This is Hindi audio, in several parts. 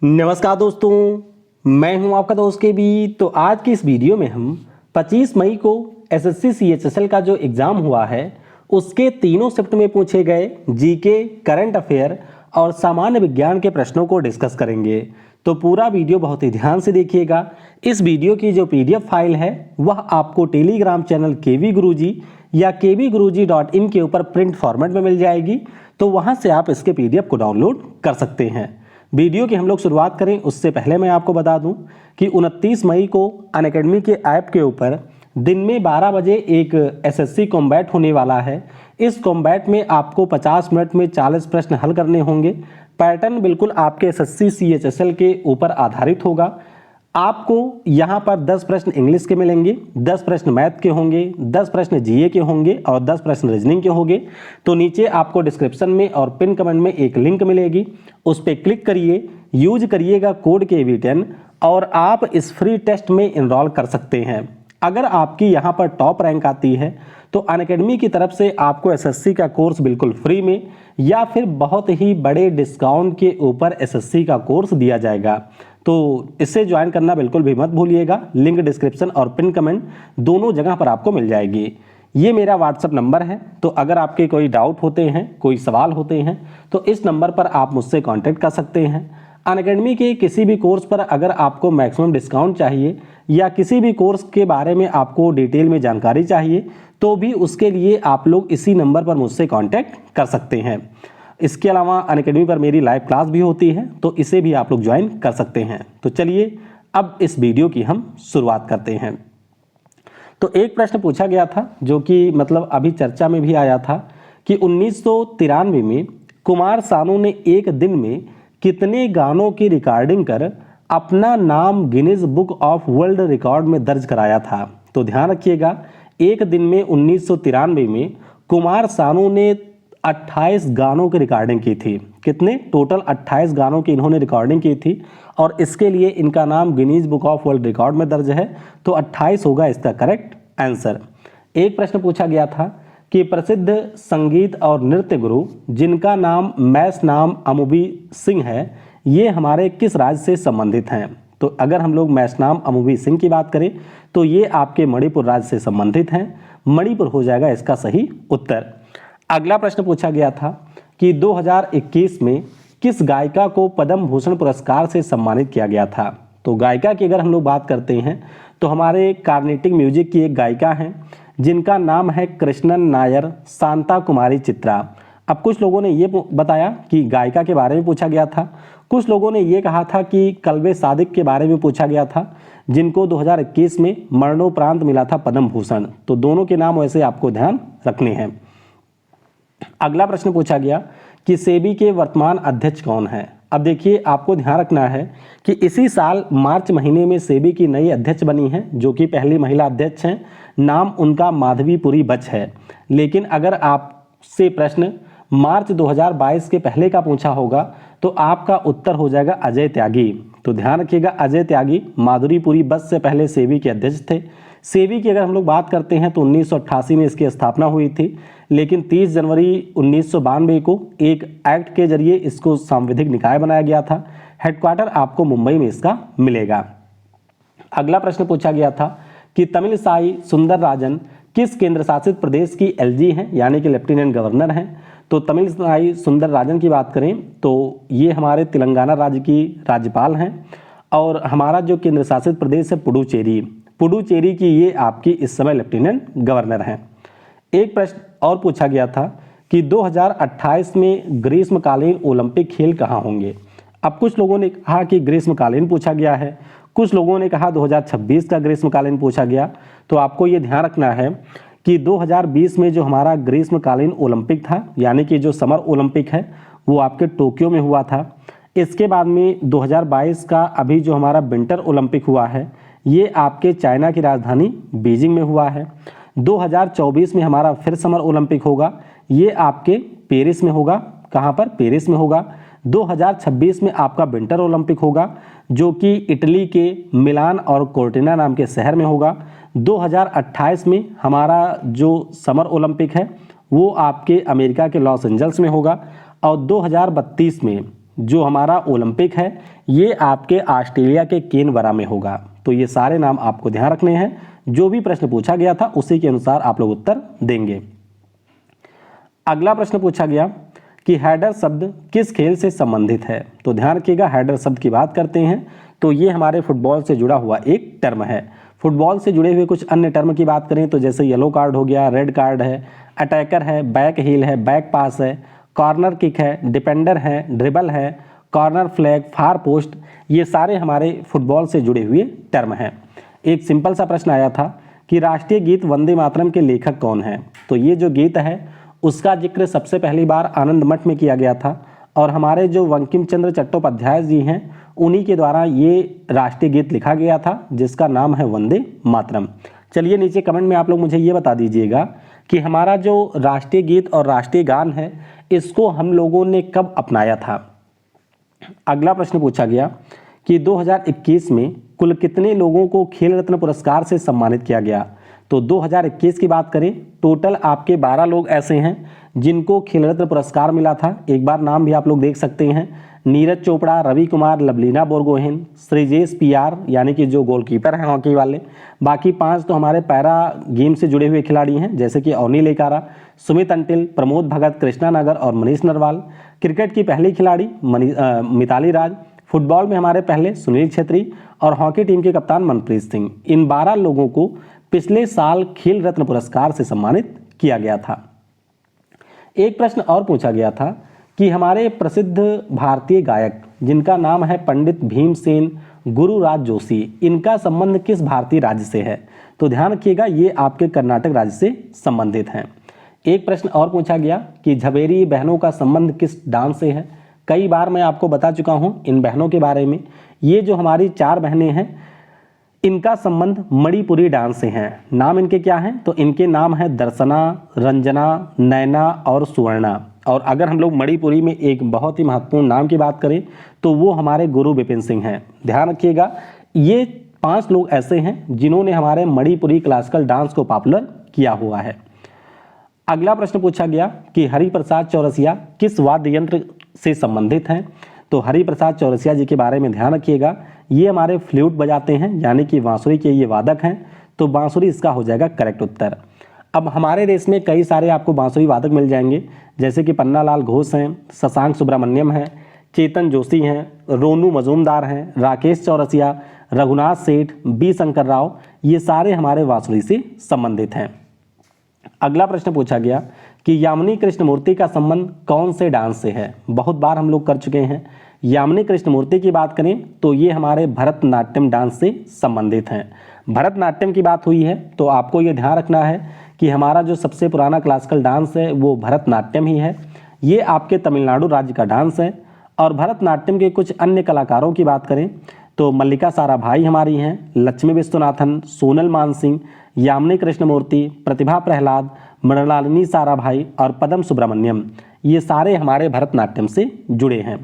नमस्कार दोस्तों, मैं हूं आपका दोस्त के बी। तो आज की इस वीडियो में हम 25 मई को एसएससी सीएचएसएल का जो एग्ज़ाम हुआ है उसके तीनों शिफ्ट में पूछे गए जीके, करंट अफेयर और सामान्य विज्ञान के प्रश्नों को डिस्कस करेंगे। तो पूरा वीडियो बहुत ही ध्यान से देखिएगा। इस वीडियो की जो पीडीएफ फाइल है वह आपको टेलीग्राम चैनल केवी गुरुजी या kvguruji.in के ऊपर प्रिंट फॉर्मेट में मिल जाएगी। तो वहां से आप इसके पीडीएफ को डाउनलोड कर सकते हैं। वीडियो की हम लोग शुरुआत करें उससे पहले मैं आपको बता दूं कि 29 मई को अनअकैडमी के ऐप के ऊपर दिन में 12 बजे एक एसएससी कॉम्बैट होने वाला है। इस कॉम्बैट में आपको 50 मिनट में 40 प्रश्न हल करने होंगे। पैटर्न बिल्कुल आपके एसएससी सीएचएसएल के ऊपर आधारित होगा। आपको यहाँ पर 10 प्रश्न इंग्लिश के मिलेंगे, 10 प्रश्न मैथ के होंगे, 10 प्रश्न जीए के होंगे और 10 प्रश्न रीजनिंग के होंगे। तो नीचे आपको डिस्क्रिप्शन में और पिन कमेंट में एक लिंक मिलेगी, उस पर क्लिक करिए, यूज करिएगा कोड KV10 और आप इस फ्री टेस्ट में इनरोल कर सकते हैं। अगर आपकी यहाँ पर टॉप रैंक आती है तो अनअकैडमी की तरफ से आपको एसएससी का कोर्स बिल्कुल फ्री में या फिर बहुत ही बड़े डिस्काउंट के ऊपर एसएससी का कोर्स दिया जाएगा। तो इससे ज्वाइन करना बिल्कुल भी मत भूलिएगा। लिंक डिस्क्रिप्शन और पिन कमेंट दोनों जगह पर आपको मिल जाएगी। ये मेरा व्हाट्सअप नंबर है, तो अगर आपके कोई डाउट होते हैं, कोई सवाल होते हैं तो इस नंबर पर आप मुझसे कांटेक्ट कर सकते हैं। अनअकैडमी के किसी भी कोर्स पर अगर आपको मैक्सिमम डिस्काउंट चाहिए या किसी भी कोर्स के बारे में आपको डिटेल में जानकारी चाहिए तो भी उसके लिए आप लोग इसी नंबर पर मुझसे कांटेक्ट कर सकते हैं। इसके अलावा अनअकैडमी पर मेरी लाइव क्लास भी होती है, तो इसे भी आप लोग ज्वाइन कर सकते हैं। तो चलिए अब इस वीडियो की हम शुरुआत करते हैं। तो एक प्रश्न पूछा गया था जो कि मतलब अभी चर्चा में भी आया था कि 1993 में कुमार सानू ने एक दिन में कितने गानों की रिकॉर्डिंग कर अपना नाम Guinness book of world record में दर्ज कराया था। तो ध्यान रखिएगा, एक दिन में 1993 में कुमार सानू ने 28 गानों की रिकॉर्डिंग की थी। कितने? टोटल 28 गानों की इन्होंने रिकॉर्डिंग की थी और इसके लिए इनका नाम Guinness book of world record में दर्ज है। तो 28 होगा इसका करेक्ट आंसर। एक प्रश्न पूछा गया था कि प्रसिद्ध संगीत और नृत्य गुरु जिनका नाम मैस नाम अमुबी सिंह है, ये हमारे किस राज्य से संबंधित हैं? तो अगर हम लोग मैस नाम अमुबी सिंह की बात करें तो ये आपके मणिपुर राज्य से संबंधित हैं। मणिपुर हो जाएगा इसका सही उत्तर। अगला प्रश्न पूछा गया था कि 2021 में किस गायिका को पद्म भूषण पुरस्कार से सम्मानित किया गया था? तो गायिका की अगर हम लोग बात करते हैं तो हमारे कार्नेटिक म्यूजिक की एक गायिका हैं जिनका नाम है कृष्णन नायर शांता कुमारी चित्रा। अब कुछ लोगों ने ये बताया कि गायिका के बारे में पूछा गया था, कुछ लोगों ने ये कहा था कि कल्बे सादिक के बारे में पूछा गया था जिनको 2021 में मरणोपरांत मिला था पद्म भूषण। तो दोनों के नाम वैसे आपको ध्यान रखने हैं। अगला प्रश्न पूछा गया कि सेबी के वर्तमान अध्यक्ष कौन है? अब देखिए, आपको ध्यान रखना है कि इसी साल मार्च महीने में सेबी की नई अध्यक्ष बनी है जो कि पहली महिला अध्यक्ष हैं। नाम उनका माधवीपुरी बच है। लेकिन अगर आपसे प्रश्न मार्च 2022 के पहले का पूछा होगा तो आपका उत्तर हो जाएगा अजय त्यागी। तो ध्यान रखिएगा, अजय त्यागी माधुरीपुरी बस से पहले सेबी के अध्यक्ष थे। सेबी की अगर हम लोग बात करते हैं तो 1988 में इसकी स्थापना हुई थी, लेकिन 30 जनवरी 1992 को एक एक्ट के जरिए इसको सांविधिक निकाय बनाया गया था। हेडक्वार्टर आपको मुंबई में इसका मिलेगा। अगला प्रश्न पूछा गया था कि तमिलसाई सुंदरराजन किस केंद्र शासित प्रदेश की एलजी हैं, यानी कि लेफ्टिनेंट गवर्नर हैं? तो तमिलसाई सुंदरराजन की बात करें तो ये हमारे तेलंगाना राज्य की राज्यपाल हैं और हमारा जो केंद्र शासित प्रदेश है पुडुचेरी की ये आपकी इस समय लेफ्टिनेंट गवर्नर हैं। एक प्रश्न और पूछा गया था कि 2028 में ग्रीष्मकालीन ओलंपिक खेल कहाँ होंगे? अब कुछ लोगों ने कहा कि ग्रीष्मकालीन पूछा गया है, कुछ लोगों ने कहा 2026 का ग्रीष्मकालीन पूछा गया। तो आपको ये ध्यान रखना है कि 2020 में जो हमारा ग्रीष्मकालीन ओलंपिक था, यानी कि जो समर ओलंपिक है, वो आपके टोक्यो में हुआ था। इसके बाद में 2022 का अभी जो हमारा विंटर ओलंपिक हुआ है, ये आपके चाइना की राजधानी बीजिंग में हुआ है। 2024 में हमारा फिर समर ओलंपिक होगा, ये आपके पेरिस में होगा। कहाँ पर? पेरिस में होगा। 2026 में आपका विंटर ओलंपिक होगा जो कि इटली के मिलान और कोर्टिना नाम के शहर में होगा। 2028 में हमारा जो समर ओलंपिक है वो आपके अमेरिका के लॉस एंजल्स में होगा और 2032 में जो हमारा ओलंपिक है ये आपके ऑस्ट्रेलिया के केनबरा में होगा। तो ये सारे नाम आपको ध्यान रखने हैं, जो भी प्रश्न पूछा गया था उसी के अनुसार आप लोग उत्तर देंगे। अगला प्रश्न पूछा गया कि हेडर शब्द किस खेल से संबंधित है। तो ध्यान रखिएगा, हेडर शब्द की बात करते हैं तो ये हमारे फुटबॉल से जुड़ा हुआ एक टर्म है। फुटबॉल से जुड़े हुए कुछ अन्य टर्म की बात करें तो जैसे येलो कार्ड हो गया, रेड कार्ड है, अटैकर है, बैक हील है, बैक पास है, कॉर्नर किक है, डिपेंडर है, ड्रिबल है, कॉर्नर फ्लैग, फार पोस्ट, ये सारे हमारे फुटबॉल से जुड़े हुए टर्म हैं। एक सिंपल सा प्रश्न आया था कि राष्ट्रीय गीत वंदे मातरम के लेखक कौन है। तो ये जो गीत है उसका जिक्र सबसे पहली बार आनंद मठ में किया गया था और हमारे जो बंकिम चंद्र चट्टोपाध्याय जी हैं उन्हीं के द्वारा ये राष्ट्रीय गीत लिखा गया था जिसका नाम है वंदे मातरम। चलिए नीचे कमेंट में आप लोग मुझे ये बता दीजिएगा कि हमारा जो राष्ट्रीय गीत और राष्ट्रीय गान है इसको हम लोगों ने कब अपनाया था। अगला प्रश्न पूछा गया कि 2021 में कुल कितने लोगों को खेल रत्न पुरस्कार से सम्मानित किया गया। तो 2021 की बात करें टोटल आपके 12 लोग ऐसे हैं जिनको खेल रत्न पुरस्कार मिला था। एक बार नाम भी आप लोग देख सकते हैं, नीरज चोपड़ा, रवि कुमार, लवलीना बोरगोहेन, श्रीजेश पीआर यानी कि जो गोलकीपर हैं हॉकी वाले, बाकी 5 तो हमारे पैरा गेम से जुड़े हुए खिलाड़ी हैं जैसे कि अवनी लेकारा, सुमित अंटिल, प्रमोद भगत, कृष्णा नगर और मनीष नरवाल। क्रिकेट की पहली खिलाड़ी मिताली राज, फुटबॉल में हमारे पहले सुनील छेत्री और हॉकी टीम के कप्तान मनप्रीत सिंह। इन 12 लोगों को पिछले साल खेल रत्न पुरस्कार से सम्मानित किया गया था। एक प्रश्न और पूछा गया था कि हमारे प्रसिद्ध भारतीय गायक जिनका नाम है पंडित भीमसेन गुरुराज जोशी, इनका संबंध किस भारतीय राज्य से है। तो ध्यान रखिएगा ये आपके कर्नाटक राज्य से संबंधित हैं। एक प्रश्न और पूछा गया कि झवेरी बहनों का संबंध किस डांस से है। कई बार मैं आपको बता चुका हूं इन बहनों के बारे में। ये जो हमारी 4 बहनें हैं इनका संबंध मणिपुरी डांस से हैं। नाम इनके क्या हैं तो इनके नाम है दर्शना, रंजना, नैना और सुवर्णा। और अगर हम लोग मणिपुरी में एक बहुत ही महत्वपूर्ण नाम की बात करें तो वो हमारे गुरु विपिन सिंह हैं। ध्यान रखिएगा ये 5 लोग ऐसे हैं जिन्होंने हमारे मणिपुरी क्लासिकल डांस को पॉपुलर किया हुआ है। अगला प्रश्न पूछा गया कि हरिप्रसाद चौरसिया किस वाद्य यंत्र से संबंधित हैं। तो हरिप्रसाद चौरसिया जी के बारे में ध्यान रखिएगा, ये हमारे फ्लूट बजाते हैं यानी कि बांसुरी के ये वादक हैं। तो बांसुरी इसका हो जाएगा करेक्ट उत्तर। अब हमारे देश में कई सारे आपको बांसुरी वादक मिल जाएंगे जैसे कि पन्नालाल घोष हैं, शशांक सुब्रमण्यम हैं, चेतन जोशी हैं, रोनू मजूमदार हैं, राकेश चौरसिया, रघुनाथ सेठ, बी शंकर राव, ये सारे हमारे बांसुरी से संबंधित हैं। अगला प्रश्न पूछा गया कि यामिनी कृष्णमूर्ति का संबंध कौन से डांस से है। बहुत बार हम लोग कर चुके हैं। यामिनी कृष्णमूर्ति की बात करें तो ये हमारे भरतनाट्यम डांस से संबंधित हैं। भरतनाट्यम की बात हुई है तो आपको ये ध्यान रखना है कि हमारा जो सबसे पुराना क्लासिकल डांस है वो भरतनाट्यम ही है। ये आपके तमिलनाडु राज्य का डांस है। और भरतनाट्यम के कुछ अन्य कलाकारों की बात करें तो मल्लिका साराभाई हमारी हैं, लक्ष्मी विश्वनाथन, सोनल मानसिंह, यामिनी कृष्णमूर्ति, प्रतिभा प्रहलाद, मृणालिनी साराभाई और पदम सुब्रमण्यम, ये सारे हमारे भरतनाट्यम से जुड़े हैं।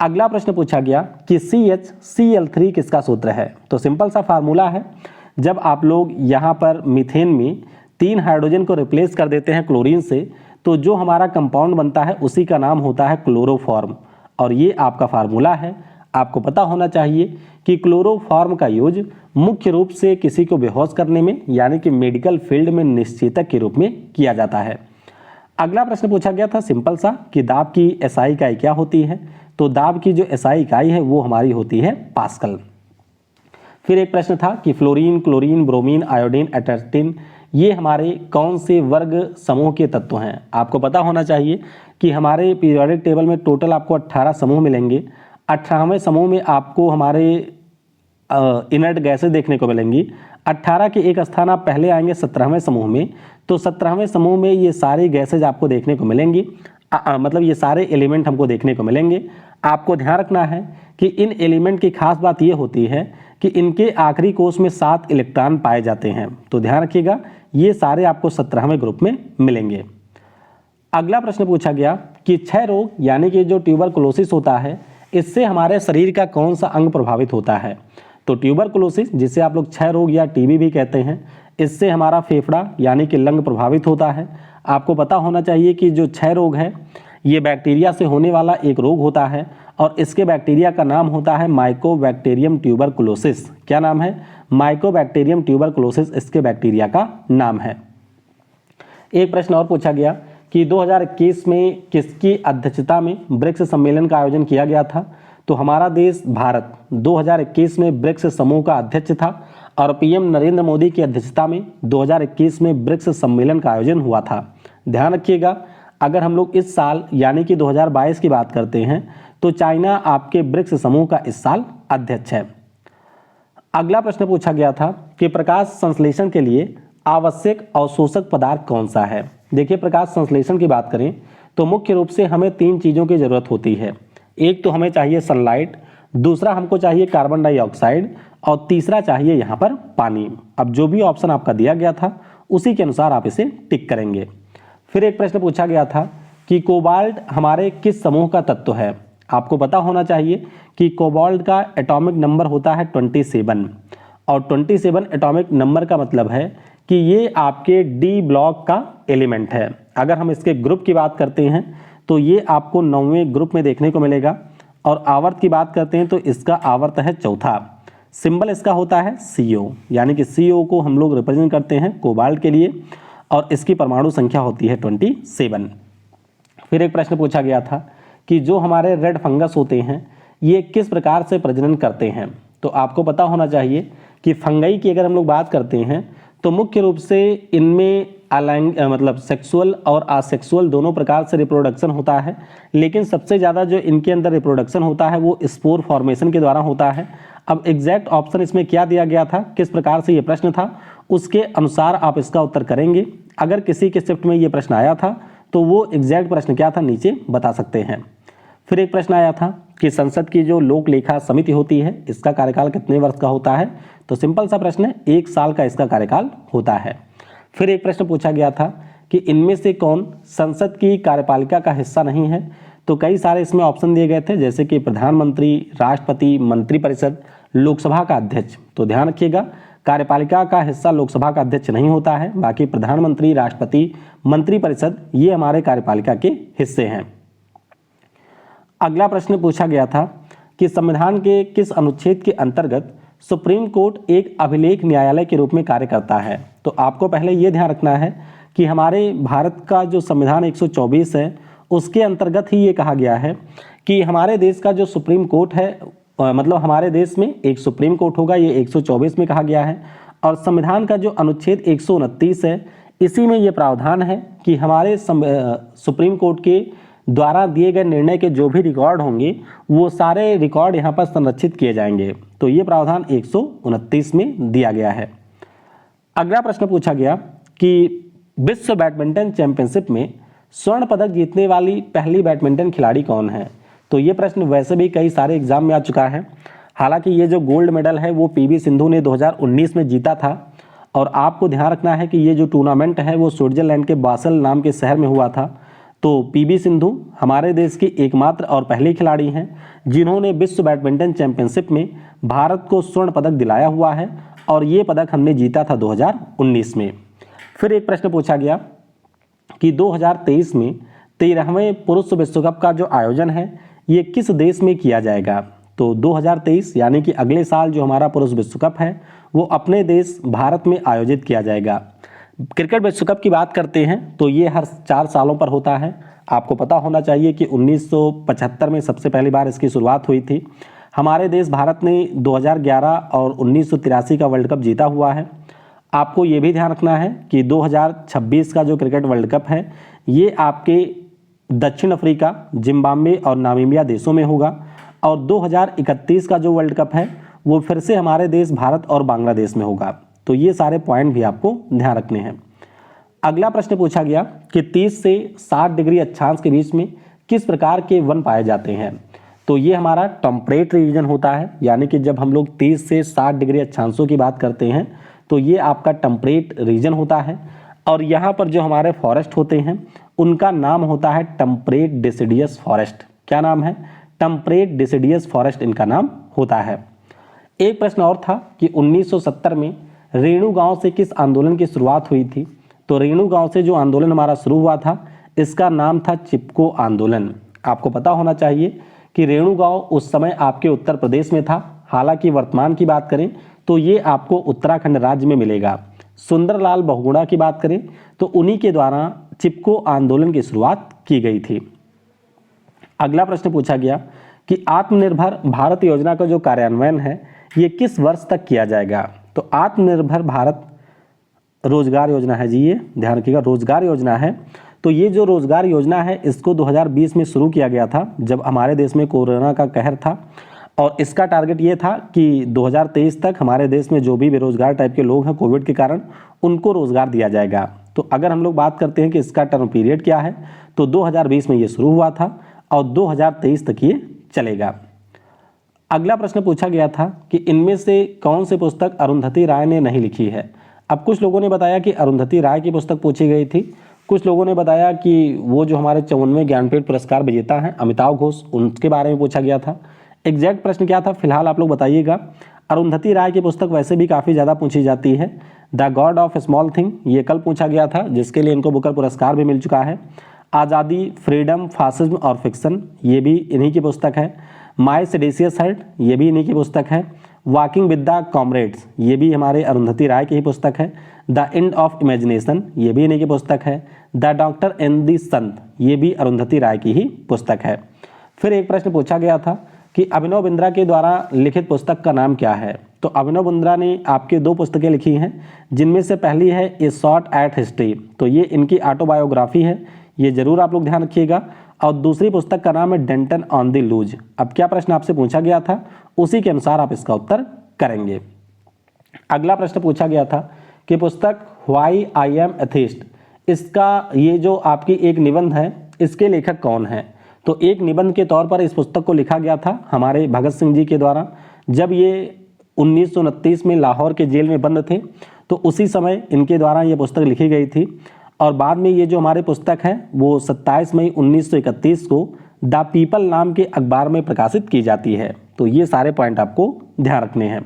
अगला प्रश्न पूछा गया कि CHCl3 किसका सूत्र है। तो सिंपल सा फार्मूला है, जब आप लोग यहाँ पर मीथेन में 3 हाइड्रोजन को रिप्लेस कर देते हैं क्लोरीन से तो जो हमारा कंपाउंड बनता है उसी का नाम होता है क्लोरोफॉर्म। और ये आपका फार्मूला है। आपको पता होना चाहिए कि क्लोरोफॉर्म का यूज मुख्य रूप से किसी को बेहोश करने में यानी कि मेडिकल फील्ड में निश्चेतक के रूप में किया जाता है। अगला प्रश्न पूछा गया था सिंपल सा कि दाब की SI इकाई क्या होती है। तो दाब की जो SI इकाई है वो हमारी होती है पास्कल। फिर एक प्रश्न था कि फ्लोरीन, क्लोरीन, ब्रोमीन, आयोडीन, एटर्टिन, ये हमारे कौन से वर्ग समूह के तत्व हैं। आपको पता होना चाहिए कि हमारे पीरियोडिक टेबल में टोटल आपको 18 समूह मिलेंगे। 18वें समूह में आपको हमारे इनर्ट गैसें देखने को मिलेंगी। 18 के एक स्थान आप पहले आएंगे 17वें समूह में। तो 17वें समूह में ये सारी गैसेज आपको देखने को मिलेंगी, मतलब ये सारे एलिमेंट हमको देखने को मिलेंगे। आपको ध्यान रखना है कि इन एलिमेंट की खास बात ये होती है कि इनके आखिरी कोष में 7 इलेक्ट्रॉन पाए जाते हैं। तो ध्यान रखिएगा ये सारे आपको 17वें ग्रुप में मिलेंगे। अगला प्रश्न पूछा गया कि क्षय रोग यानी कि जो ट्यूबरकुलोसिस होता है इससे हमारे शरीर का कौन सा अंग प्रभावित होता है। तो ट्यूबरकुलोसिस जिसे आप लोग क्षय रोग या टीबी भी कहते हैं, इससे हमारा फेफड़ा यानी कि लंग प्रभावित होता है। आपको पता होना चाहिए कि जो क्षय रोग है ये बैक्टीरिया से होने वाला एक रोग होता है और इसके बैक्टीरिया का नाम होता है माइकोबैक्टीरियम ट्यूबरकुलोसिस। क्या नाम है? माइकोबैक्टीरियम ट्यूबरकुलोसिस इसके बैक्टीरिया का नाम है। एक प्रश्न और पूछा गया कि 2021 में किसकी अध्यक्षता में ब्रिक्स सम्मेलन का आयोजन किया गया था? तो हमारा देश भारत 2021 में ब्रिक्स समूह का अध्यक्ष था और पीएम नरेंद्र मोदी की अध्यक्षता में 2021 में ब्रिक्स सम्मेलन का आयोजन हुआ था। ध्यान रखिएगा, अगर हम लोग इस साल यानी कि 2022 की बात करते हैं तो चाइना आपके ब्रिक्स समूह का इस साल अध्यक्ष है। अगला प्रश्न पूछा गया था कि प्रकाश संश्लेषण के लिए आवश्यक अवशोषक पदार्थ कौन सा है? देखिए, प्रकाश संश्लेषण की बात करें तो मुख्य रूप से हमें 3 चीज़ों की ज़रूरत होती है। एक तो हमें चाहिए सनलाइट, दूसरा हमको चाहिए कार्बन डाइऑक्साइड और तीसरा चाहिए यहाँ पर पानी। अब जो भी ऑप्शन आपका दिया गया था उसी के अनुसार आप इसे टिक करेंगे। फिर एक प्रश्न पूछा गया था कि कोबाल्ट हमारे किस समूह का तत्व है? आपको पता होना चाहिए कि कोबाल्ट का एटॉमिक नंबर होता है 27 और 27 एटॉमिक नंबर का मतलब है कि ये आपके डी ब्लॉक का एलिमेंट है। अगर हम इसके ग्रुप की बात करते हैं तो ये आपको 9वें ग्रुप में देखने को मिलेगा और आवर्त की बात करते हैं तो इसका आवर्त है 4था। सिंबल इसका होता है CO, यानी कि CO को हम लोग रिप्रेजेंट करते हैं कोबाल्ट के लिए और इसकी परमाणु संख्या होती है 27। फिर एक प्रश्न पूछा गया था कि जो हमारे रेड फंगस होते हैं ये किस प्रकार से प्रजनन करते हैं? तो आपको पता होना चाहिए कि फंगई की अगर हम लोग बात करते हैं तो मुख्य रूप से इनमें मतलब सेक्सुअल और असेक्सुअल दोनों प्रकार से रिप्रोडक्शन होता है, लेकिन सबसे ज़्यादा जो इनके अंदर रिप्रोडक्शन होता है वो स्पोर फॉर्मेशन के द्वारा होता है। अब एग्जैक्ट ऑप्शन इसमें क्या दिया गया था, किस प्रकार से ये प्रश्न था, उसके अनुसार आप इसका उत्तर करेंगे। अगर किसी के शिफ्ट में ये प्रश्न आया था तो वो एग्जैक्ट प्रश्न क्या था नीचे बता सकते हैं। फिर एक प्रश्न आया था कि संसद की जो लोक लेखा समिति होती है इसका कार्यकाल कितने वर्ष का होता है? तो सिंपल सा प्रश्न है, 1 साल का इसका कार्यकाल होता है। फिर एक प्रश्न पूछा गया था कि इनमें से कौन संसद की कार्यपालिका का हिस्सा नहीं है? तो कई सारे इसमें ऑप्शन दिए गए थे, जैसे कि प्रधानमंत्री, राष्ट्रपति, मंत्रिपरिषद, लोकसभा का अध्यक्ष। तो ध्यान रखिएगा, कार्यपालिका का हिस्सा लोकसभा का अध्यक्ष नहीं होता है, बाकी प्रधानमंत्री, राष्ट्रपति, मंत्रिपरिषद ये हमारे कार्यपालिका के हिस्से हैं। अगला प्रश्न पूछा गया था कि संविधान के किस अनुच्छेद के अंतर्गत सुप्रीम कोर्ट एक अभिलेख न्यायालय के रूप में कार्य करता है? तो आपको पहले ये ध्यान रखना है कि हमारे भारत का जो संविधान 124 है उसके अंतर्गत ही ये कहा गया है कि हमारे देश का जो सुप्रीम कोर्ट है, मतलब हमारे देश में एक सुप्रीम कोर्ट होगा, ये 124 में कहा गया है। और संविधान का जो अनुच्छेद 129 है इसी में ये प्रावधान है कि हमारे सुप्रीम कोर्ट के द्वारा दिए गए निर्णय के जो भी रिकॉर्ड होंगे वो सारे रिकॉर्ड यहाँ पर संरक्षित किए जाएंगे। तो ये प्रावधान 129 में दिया गया है। अगला प्रश्न पूछा गया कि विश्व बैडमिंटन चैंपियनशिप में स्वर्ण पदक जीतने वाली पहली बैडमिंटन खिलाड़ी कौन है? तो ये प्रश्न वैसे भी कई सारे एग्जाम में आ चुका है। हालांकि ये जो गोल्ड मेडल है वो PV सिंधु ने 2019 में जीता था और आपको ध्यान रखना है कि ये जो टूर्नामेंट है वो स्विट्जरलैंड के बासल नाम के शहर में हुआ था। तो PV सिंधु हमारे देश की एकमात्र और पहली खिलाड़ी हैं जिन्होंने विश्व बैडमिंटन चैंपियनशिप में भारत को स्वर्ण पदक दिलाया हुआ है और ये पदक हमने जीता था 2019 में। फिर एक प्रश्न पूछा गया कि 2023 में 13वें पुरुष विश्व कप का जो आयोजन है ये किस देश में किया जाएगा? तो 2023 यानी कि अगले साल जो हमारा पुरुष विश्व कप है वो अपने देश भारत में आयोजित किया जाएगा। क्रिकेट विश्व कप की बात करते हैं तो ये हर 4 सालों पर होता है। आपको पता होना चाहिए कि 1975 में सबसे पहली बार इसकी शुरुआत हुई थी। हमारे देश भारत ने 2011 और 1983 का वर्ल्ड कप जीता हुआ है। आपको ये भी ध्यान रखना है कि 2026 का जो क्रिकेट वर्ल्ड कप है ये आपके दक्षिण अफ्रीका, जिम्बाब्वे और नामीबिया देशों में होगा और 2031 का जो वर्ल्ड कप है वो फिर से हमारे देश भारत और बांग्लादेश में होगा। तो ये सारे पॉइंट भी आपको ध्यान रखने हैं। अगला प्रश्न पूछा गया कि 30 से 60 डिग्री अक्षांश के बीच में किस प्रकार के वन पाए जाते हैं? तो ये हमारा टेम्परेट रीजन होता है, यानी कि जब हम लोग 30 से 60 डिग्री अक्षांशों की बात करते हैं तो ये आपका टेम्परेट रीजन होता है। और यहाँ पर जो हमारे फॉरेस्ट होते हैं उनका नाम होता है टेम्परेट डिसिडियस फॉरेस्ट। क्या नाम है? टेम्परेट डिसिडियस फॉरेस्ट इनका नाम होता है। एक प्रश्न और था कि 1970 में रेणु गांव से किस आंदोलन की शुरुआत हुई थी? तो रेणु गांव से जो आंदोलन हमारा शुरू हुआ था इसका नाम था चिपको आंदोलन। आपको पता होना चाहिए कि रेणु गांव उस समय आपके उत्तर प्रदेश में था। हालांकि वर्तमान की बात करें तो ये आपको उत्तराखंड राज्य में मिलेगा। सुंदरलाल बहुगुणा की बात करें तो उन्हीं के द्वारा चिपको आंदोलन की शुरुआत की गई थी। अगला प्रश्न पूछा गया कि आत्मनिर्भर भारत योजना का जो कार्यान्वयन है ये किस वर्ष तक किया जाएगा। तो आत्मनिर्भर भारत रोजगार योजना है जी, ये ध्यान रखिएगा, रोजगार योजना है। तो ये जो रोजगार योजना है इसको 2020 में शुरू किया गया था जब हमारे देश में कोरोना का कहर था, और इसका टारगेट ये था कि 2023 तक हमारे देश में जो भी बेरोजगार टाइप के लोग हैं कोविड के कारण उनको रोजगार दिया जाएगा। तो अगर हम लोग बात करते हैं कि इसका टर्म पीरियड क्या है तो 2020 में ये शुरू हुआ था और 2023 तक ये चलेगा। अगला प्रश्न पूछा गया था कि इनमें से कौन सी पुस्तक अरुंधति राय ने नहीं लिखी है। अब कुछ लोगों ने बताया कि अरुंधति राय की पुस्तक पूछी गई थी, कुछ लोगों ने बताया कि वो जो हमारे 54वें ज्ञानपीठ पुरस्कार विजेता हैं अमिताभ घोष, उनके बारे में पूछा गया था। एग्जैक्ट प्रश्न क्या था फिलहाल आप लोग बताइएगा। अरुंधति राय की पुस्तक वैसे भी काफ़ी ज़्यादा पूछी जाती है। The God of small thing ये कल पूछा गया था जिसके लिए इनको बुकर पुरस्कार भी मिल चुका है। आज़ादी, फ्रीडम, फासिज्म और फिक्शन ये भी इन्हीं की पुस्तक है। माय सेडेशियस हार्ट ये भी इन्हीं की पुस्तक है। वॉकिंग विद द कॉमरेड्स ये भी हमारे अरुंधति राय की ही पुस्तक है। द एंड ऑफ इमेजिनेशन ये भी इन्हीं की पुस्तक है। द डॉक्टर एंड द संत ये भी अरुंधति राय की ही पुस्तक है। फिर एक प्रश्न पूछा गया था कि अभिनव बिंद्रा के द्वारा लिखित पुस्तक का नाम क्या है। तो अभिनव बिंद्रा ने आपके 2 पुस्तकें लिखी हैं जिनमें से पहली है ए शॉट एट हिस्ट्री, तो ये इनकी ऑटोबायोग्राफी है, ये जरूर आप लोग ध्यान रखिएगा। और दूसरी पुस्तक का नाम है डेंटन ऑन द लूज। अब क्या प्रश्न आपसे पूछा गया था उसी के अनुसार आप इसका उत्तर करेंगे। अगला प्रश्न पूछा गया था कि पुस्तक व्हाई आई एम एथिस्ट, इसका ये जो आपकी एक निबंध है इसके लेखक कौन है। तो एक निबंध के तौर पर इस पुस्तक को लिखा गया था हमारे भगत सिंह जी के द्वारा जब ये 1929 में लाहौर के जेल में बंद थे, तो उसी समय इनके द्वारा ये पुस्तक लिखी गई थी। और बाद में ये जो हमारी पुस्तक है वो 27 मई 1931 को द पीपल नाम के अखबार में प्रकाशित की जाती है। तो ये सारे पॉइंट आपको ध्यान रखने हैं।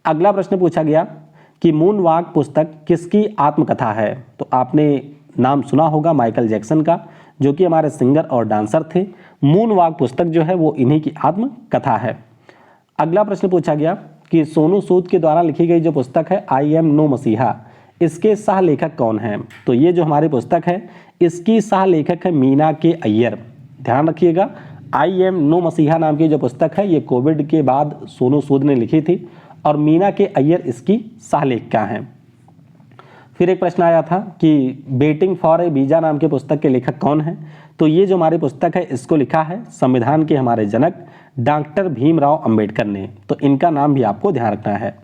अगला प्रश्न पूछा गया कि मून वॉक पुस्तक किसकी आत्मकथा है। तो आपने नाम सुना होगा माइकल जैक्सन का, जो कि हमारे सिंगर और डांसर थे। मून वॉक पुस्तक जो है वो इन्हीं की आत्मकथा है। अगला प्रश्न पूछा गया कि सोनू सूद के द्वारा लिखी गई जो पुस्तक है आई एम नो मसीहा, इसके सह लेखक कौन हैं। तो ये जो हमारी पुस्तक है इसकी सह लेखक है मीना के अय्यर। ध्यान रखिएगा, आई एम नो मसीहा नाम की जो पुस्तक है ये कोविड के बाद सोनू सूद ने लिखी थी और मीना के अय्यर इसकी सह लेखिका हैं। फिर एक प्रश्न आया था कि वेटिंग फॉर ए वीजा नाम के पुस्तक के लेखक कौन है। तो ये जो हमारी पुस्तक है इसको लिखा है संविधान के हमारे जनक डॉक्टर भीमराव अंबेडकर ने। तो इनका नाम भी आपको ध्यान रखना है।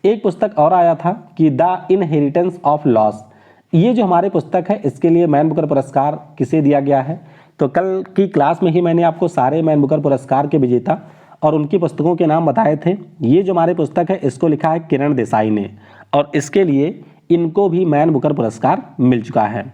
एक पुस्तक और आया था कि द इनहेरिटेंस ऑफ लॉस, ये जो हमारी पुस्तक है इसके लिए मैन बुकर पुरस्कार किसे दिया गया है। तो कल की क्लास में ही मैंने आपको सारे मैन बुकर पुरस्कार के विजेता और उनकी पुस्तकों के नाम बताए थे। ये जो हमारी पुस्तक है इसको लिखा है किरण देसाई ने और इसके लिए इनको भी मैन बुकर पुरस्कार मिल चुका है।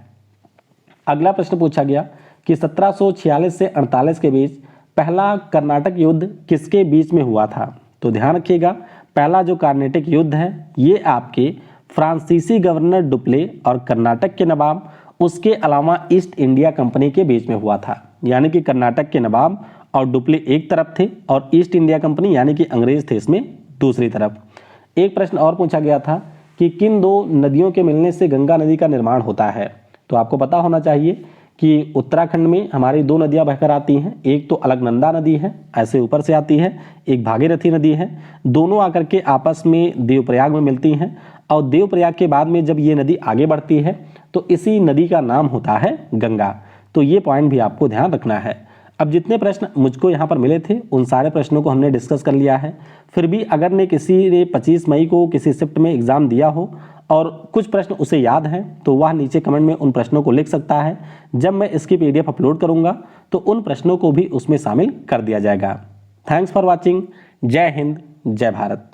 अगला प्रश्न पूछा गया कि 1746 से 48 के बीच पहला कर्नाटक युद्ध किसके बीच में हुआ था। तो ध्यान रखिएगा, पहला जो कर्नाटक युद्ध है ये आपके फ्रांसीसी गवर्नर डुप्ले और कर्नाटक के नवाब उसके अलावा ईस्ट इंडिया कंपनी के बीच में हुआ था। यानी कि कर्नाटक के नवाब और डुप्ले एक तरफ थे और ईस्ट इंडिया कंपनी यानी कि अंग्रेज थे इसमें दूसरी तरफ। एक प्रश्न और पूछा गया था कि किन 2 नदियों के मिलने से गंगा नदी का निर्माण होता है। तो आपको पता होना चाहिए कि उत्तराखंड में हमारी 2 नदियां बहकर आती हैं। एक तो अलकनंदा नदी है, ऐसे ऊपर से आती है, एक भागीरथी नदी है। दोनों आकर के आपस में देवप्रयाग में मिलती हैं और देवप्रयाग के बाद में जब ये नदी आगे बढ़ती है तो इसी नदी का नाम होता है गंगा। तो ये पॉइंट भी आपको ध्यान रखना है। अब जितने प्रश्न मुझको यहाँ पर मिले थे उन सारे प्रश्नों को हमने डिस्कस कर लिया है। फिर भी अगर ने किसी ने 25 मई को किसी शिफ्ट में एग्ज़ाम दिया हो और कुछ प्रश्न उसे याद हैं तो वह नीचे कमेंट में उन प्रश्नों को लिख सकता है। जब मैं इसकी PDF अपलोड करूँगा तो उन प्रश्नों को भी उसमें शामिल कर दिया जाएगा। Thanks for watching. जय हिंद, जय भारत।